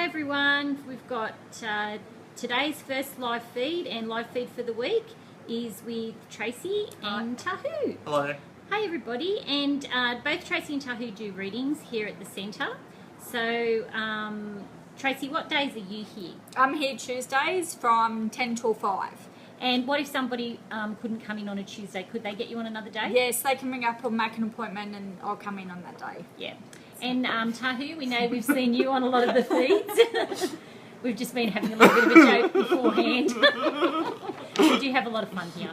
everyone, we've got today's first live feed, and live feed for the week is with Tracy and Tahu. Hello. Hi everybody, and both Tracy and Tahu do readings here at the centre. So Tracy, what days are you here? I'm here Tuesdays from 10 till 5. And what if somebody couldn't come in on a Tuesday? Could they get you on another day? Yes, they can ring up or make an appointment and I'll come in on that day. Yeah. And Tahu, we know we've seen you on a lot of the feeds. We've just been having a little bit of a joke beforehand. We do have a lot of fun here.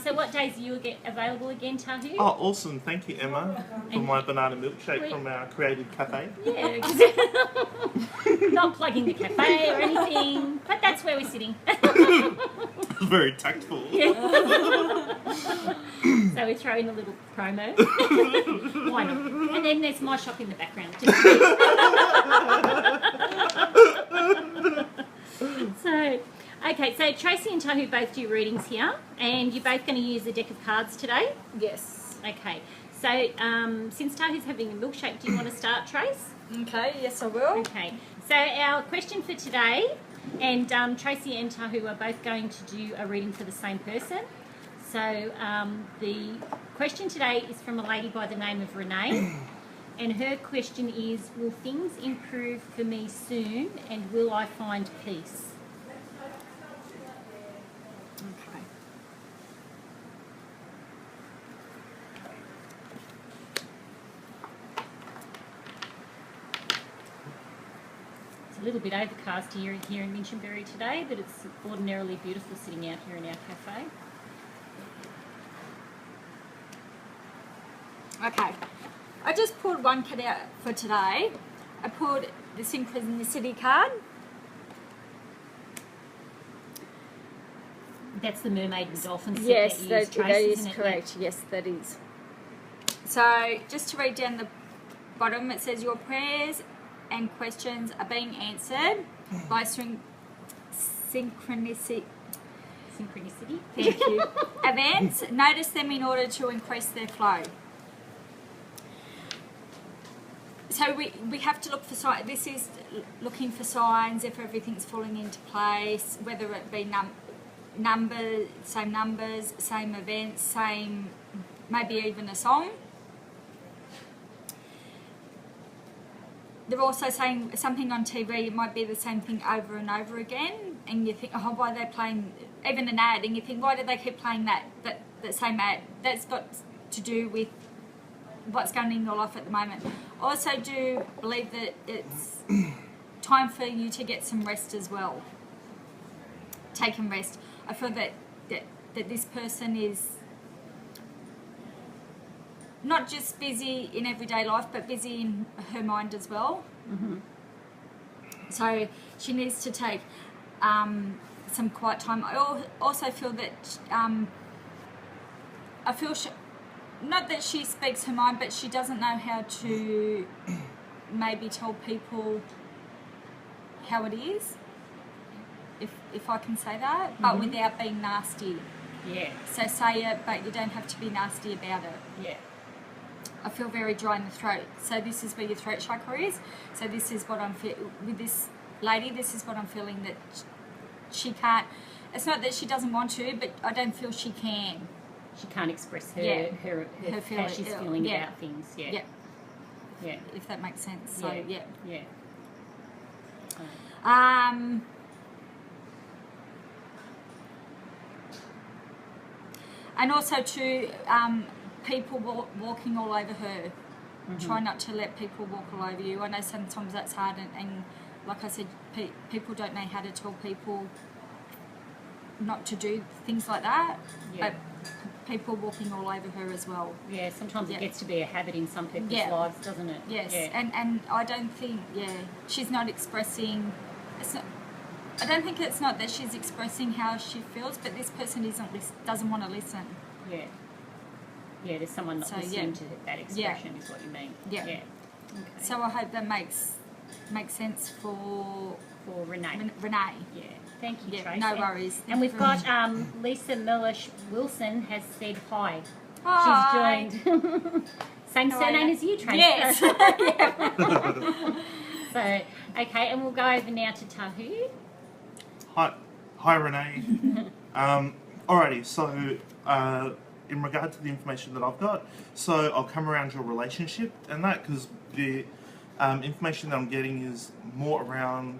So what days are you available again, Tahu? Oh, awesome. Thank you, Emma, for my banana milkshake from our creative cafe. Yeah, not plugging the cafe or anything, but that's where we're sitting. Very tactful. Yeah. So we throw in a little promo. Why not? And then there's my shop in the background. So Tracy and Tahu both do readings here, and you're both going to use a deck of cards today? Yes. Okay. So since Tahu's having a milkshake, do you want to start, Trace? Okay, yes I will. Okay. So our question for today, and Tracy and Tahu are both going to do a reading for the same person. So the question today is from a lady by the name of Renee, and her question is, will things improve for me soon, and will I find peace? Okay. It's a little bit overcast here in Minchinbury today, but it's ordinarily beautiful sitting out here in our cafe. Okay. I just pulled one card out for today. I pulled the Synchronicity card. That's the mermaid and dolphin set Yes, that you that use, Trace, is isn't it? correct. Yes, that is. So, just to read down the bottom, it says your prayers and questions are being answered by synchronicity. Synchronicity. Thank you. Events. Notice them in order to increase their flow. So we have to look for signs. This is looking for signs if everything's falling into place, whether it be same numbers, same events, same, maybe even a song. They're also saying something on TV, it might be the same thing over and over again, and you think, oh, why are they playing, even an ad, and you think, why do they keep playing that same ad? That's got to do with what's going on in your life at the moment. Also do believe that it's time for you to get some rest as well. Take and rest. I feel that this person is not just busy in everyday life, but busy in her mind as well. Mm-hmm. So she needs to take some quiet time. I also feel that not that she speaks her mind, but she doesn't know how to maybe tell people how it is, if I can say that, but Mm-hmm. without being nasty. Yeah. So say it, but you don't have to be nasty about it. Yeah. I feel very dry in the throat. So this is where your throat chakra is. So this is what I'm feeling with this lady. This is what I'm feeling, that she can't. It's not that she doesn't want to, but I don't feel she can. She can't express her Her how feeling, she's feeling yeah. about things. Yeah. Yeah. Yeah. If that makes sense. So Yeah. yeah. Yeah. And also to people walking all over her. Mm-hmm. Try not to let people walk all over you. I know sometimes that's hard, and like I said, people don't know how to tell people not to do things like that. Yeah. But people walking all over her as well. Yeah, sometimes it gets to be a habit in some people's Yeah. lives, doesn't it? Yes, Yeah. and I don't think, she's not expressing, I don't think it's not that she's expressing how she feels, but this person doesn't want to listen. Yeah. Yeah, there's someone not listening to that expression is what you mean. Yeah. Okay. So I hope that makes sense for Renee. Renee. Yeah. Thank you, Yeah, Trace. no worries. Thank And you we've very got Lisa Millish Wilson has said hi. Hi. She's joined. Same How are surname you? as you, Trace. Yes. So, okay, and we'll go over now to Tahu. Hi, Renee. Alrighty, so in regard to the information that I've got, so I'll come around your relationship and that, because the information that I'm getting is more around,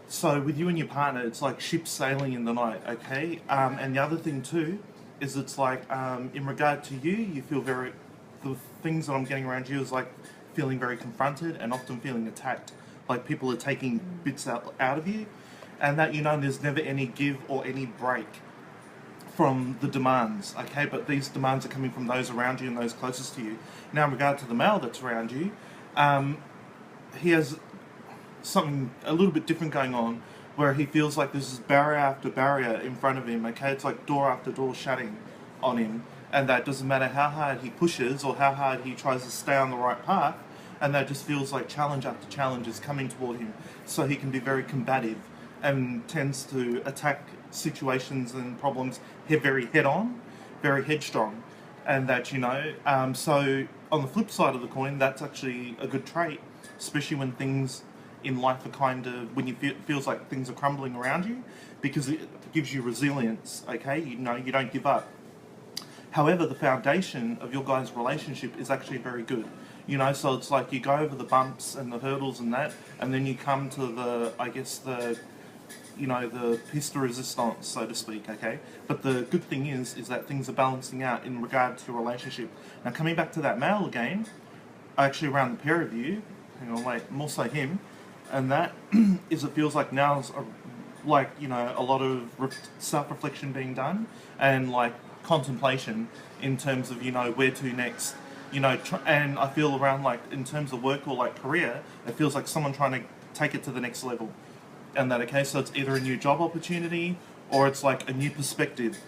so with you and your partner, it's like ships sailing in the night, okay? And the other thing too, is it's like, in regard to you, you feel very, the things that I'm getting around you is like feeling very confronted and often feeling attacked, like people are taking bits out of you, and that, you know, there's never any give or any break from the demands, okay? But these demands are coming from those around you and those closest to you. Now, in regard to the male that's around you, he has something a little bit different going on, where he feels like there's this barrier after barrier in front of him, okay? It's like door after door shutting on him, and that doesn't matter how hard he pushes or how hard he tries to stay on the right path, and that just feels like challenge after challenge is coming toward him. So he can be very combative and tends to attack situations and problems very head on, very headstrong, and that, you know, so on the flip side of the coin, that's actually a good trait, especially when things in life are kind of, when you feels like things are crumbling around you, because it gives you resilience, okay? You know, you don't give up. However, the foundation of your guys' relationship is actually very good. You know, so it's like you go over the bumps and the hurdles and that, and then you come to the, I guess, the, you know, the piece de resistance, so to speak, okay? But the good thing is that things are balancing out in regard to your relationship. Now, coming back to that male again, actually around the pair of you, hang on, wait, more so him, and that is, it feels like now's like, you know, a lot of self-reflection being done, and like contemplation in terms of, you know, where to next, you know, and I feel around, like, in terms of work or like career, it feels like someone trying to take it to the next level, and that, okay, so it's either a new job opportunity or it's like a new perspective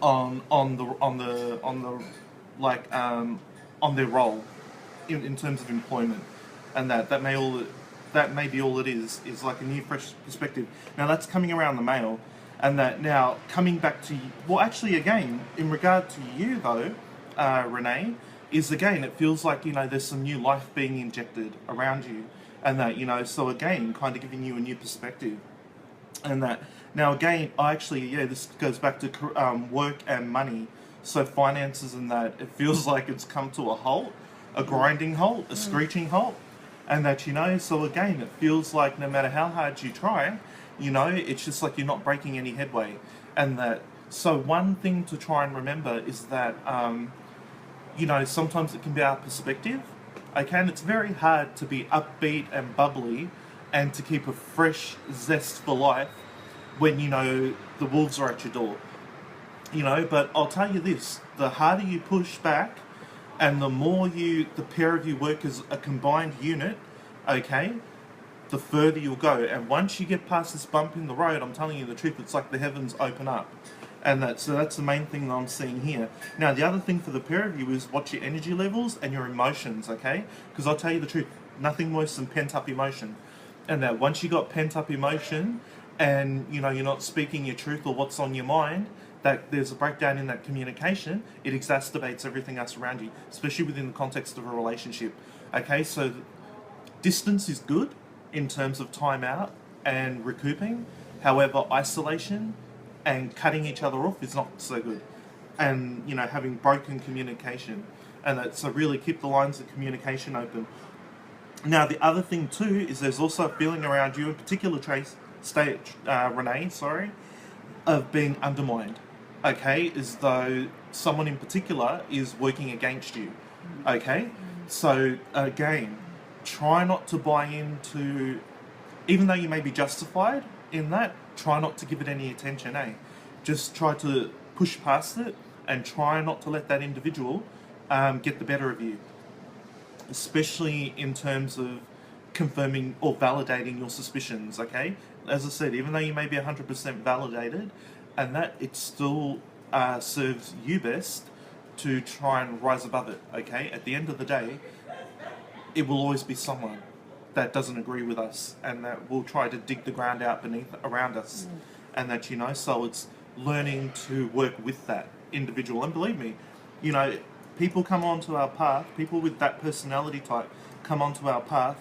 on their role in terms of employment, and that may be all it is like a new fresh perspective. Now that's coming around the male, and that now coming back to, well, actually again in regard to you though, Renee, is again it feels like, you know, there's some new life being injected around you, and that, you know, so again kind of giving you a new perspective, and that now again this goes back to work and money, so finances, and that it feels like it's come to a halt, a grinding halt, a screeching halt. And that, you know, so again, it feels like no matter how hard you try, you know, it's just like you're not breaking any headway. And that, so one thing to try and remember is that, you know, sometimes it can be our perspective, okay? And it's very hard to be upbeat and bubbly and to keep a fresh zest for life when, you know, the wolves are at your door. You know, but I'll tell you this, the harder you push back, and the more the pair of you work as a combined unit, okay, the further you'll go. And once you get past this bump in the road, I'm telling you the truth, it's like the heavens open up. And that's the main thing that I'm seeing here. Now, the other thing for the pair of you is watch your energy levels and your emotions, okay? Because I'll tell you the truth, nothing worse than pent-up emotion. And that once you got pent-up emotion and, you know, you're not speaking your truth or what's on your mind, that there's a breakdown in that communication, it exacerbates everything else around you, especially within the context of a relationship. Okay, so distance is good in terms of time out and recouping. However, isolation and cutting each other off is not so good. And, you know, having broken communication. And that, so really keep the lines of communication open. Now, the other thing too is there's also a feeling around you, in particular, Renee, of being undermined. Okay, as though someone in particular is working against you. Okay, so again, try not to buy into, even though you may be justified in that, try not to give it any attention, Just try to push past it and try not to let that individual get the better of you, especially in terms of confirming or validating your suspicions, okay? As I said, even though you may be 100% validated, and that it still serves you best to try and rise above it, okay? At the end of the day, it will always be someone that doesn't agree with us and that will try to dig the ground out around us. And that, you know, so it's learning to work with that individual. And believe me, you know, people come onto our path, people with that personality type come onto our path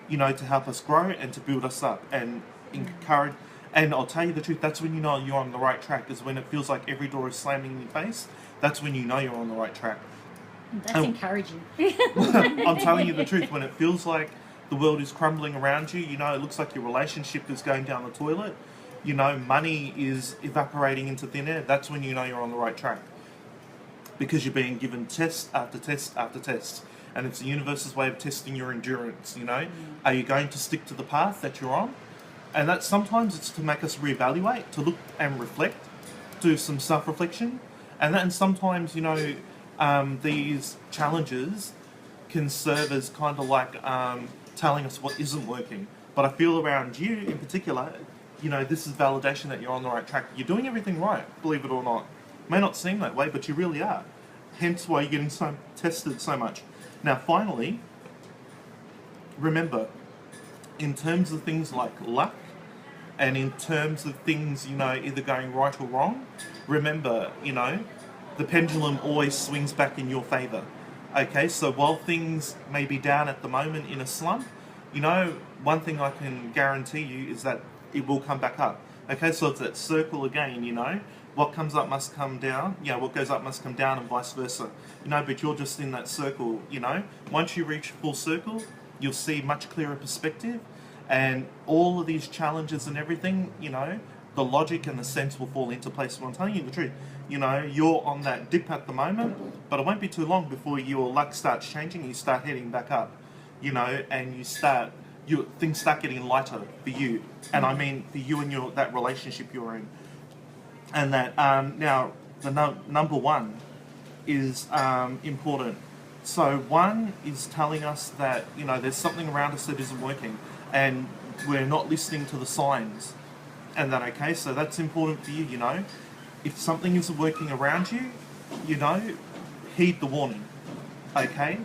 you know, to help us grow and to build us up and encourage. And I'll tell you the truth, that's when you know you're on the right track, is when it feels like every door is slamming in your face. That's when you know you're on the right track. That's encouraging. I'm telling you the truth, when it feels like the world is crumbling around you, you know, it looks like your relationship is going down the toilet, you know, money is evaporating into thin air, that's when you know you're on the right track. Because you're being given test after test after test. And it's the universe's way of testing your endurance, you know. Are you going to stick to the path that you're on? And that sometimes it's to make us reevaluate, to look and reflect, do some self-reflection. And sometimes, you know, these challenges can serve as kind of like telling us what isn't working. But I feel around you in particular, you know, this is validation that you're on the right track. You're doing everything right, believe it or not. May not seem that way, but you really are. Hence why you're getting so tested so much. Now, finally, remember, in terms of things like luck, and in terms of things, you know, either going right or wrong, remember, you know, the pendulum always swings back in your favour. Okay, so while things may be down at the moment in a slump, you know, one thing I can guarantee you is that it will come back up. Okay, so it's that circle again, you know. What comes up must come down. Yeah, what goes up must come down and vice versa. You know, but you're just in that circle, you know. Once you reach full circle, you'll see much clearer perspective. And all of these challenges and everything, you know, the logic and the sense will fall into place. Well, I'm telling you the truth. You know, you're on that dip at the moment, but it won't be too long before your luck starts changing and you start heading back up, you know, and things start getting lighter for you. And I mean for you and that relationship you're in. And that, now, the number one is important. So one is telling us that, you know, there's something around us that isn't working and we're not listening to the signs. And that, okay, so that's important for you, you know. If something isn't working around you, you know, heed the warning, okay?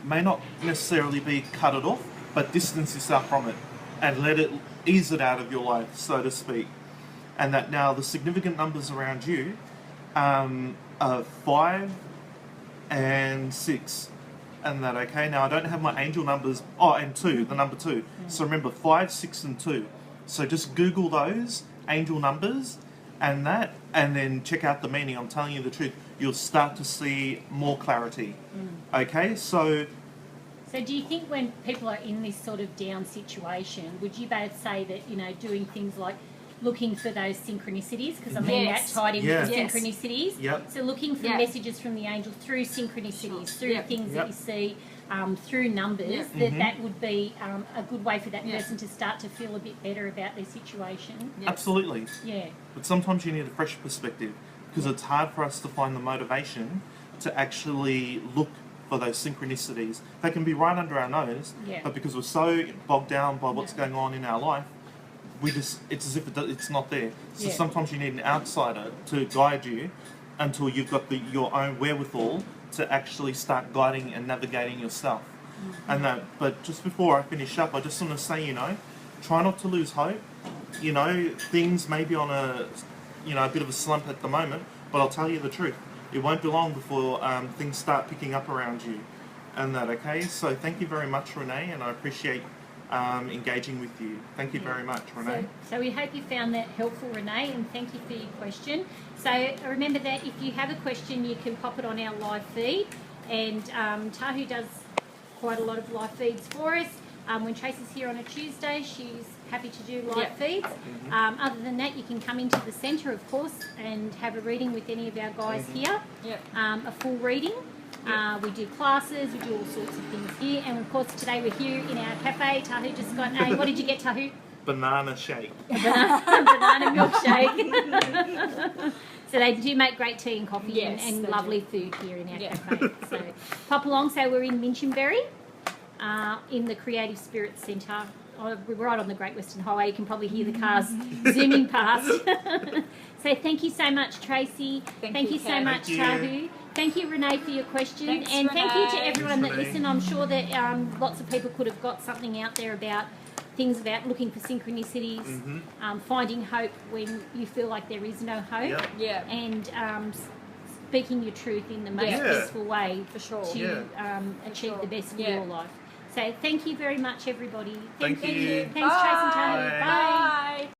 May not necessarily be cut it off, but distance yourself from it and let it ease it out of your life, so to speak. And that now the significant numbers around you are 5 and 6. And that, okay, now I don't have my angel numbers, and 2, the number 2. So remember, 5, 6 and 2. So just Google those angel numbers and that, and then check out the meaning. I'm telling you the truth. You'll start to see more clarity. Okay, so do you think when people are in this sort of down situation, would you both say that, you know, doing things like looking for those synchronicities, because I mean Yes. that tied into Yeah. the Yes. synchronicities. Yep. So looking for Yep. messages from the angel through synchronicities, through Yep. things Yep. that you see, through numbers, Yep. that would be a good way for that Yeah. person to start to feel a bit better about their situation. Yep. absolutely. Yeah. But sometimes you need a fresh perspective because it's hard for us to find the motivation to actually look for those synchronicities. They can be right under our nose, Yeah. but because we're so bogged down by what's going on in our life, it's as if it's not there. So Yeah. sometimes you need an outsider to guide you until you've got your own wherewithal to actually start guiding and navigating yourself. And that, but just before I finish up, I just want to say, you know, try not to lose hope. You know, things may be on a bit of a slump at the moment, but I'll tell you the truth. It won't be long before things start picking up around you. And that, okay? So thank you very much, Renee, and I appreciate engaging with you. Thank you very much, Renee. So we hope you found that helpful, Renee, and thank you for your question. So remember that if you have a question, you can pop it on our live feed, and Tahu does quite a lot of live feeds for us. When Tracy's here on a Tuesday, she's happy to do live feeds. Other than that, you can come into the centre, of course, and have a reading with any of our guys here. Yep. A full reading. We do classes, we do all sorts of things here, and of course today we're here in our cafe. Tahu just got a, what did you get, Tahu? Banana shake. Banana milkshake. So they do make great tea and coffee Yes, and they lovely food here in our Yeah. cafe. So pop along. So we're in Minchinbury, in the Creative Spirits Centre. We're right on the Great Western Highway. You can probably hear the cars zooming past. So thank you so much, Tracy. Thank you so Kat. much, Thank you. Tahu. Thank you, Renee, for your question. Thanks, and thank you to Renee. everyone Thanks, that Renee. listened. I'm sure that lots of people could have got something out there about things about looking for synchronicities, finding hope when you feel like there is no hope, Yep. Yeah. and speaking your truth in the most Yeah. peaceful way For sure. to Yeah. achieve sure. the best for Yeah. your life. So thank you very much, everybody. Thank you. Thanks, Trace and Tony.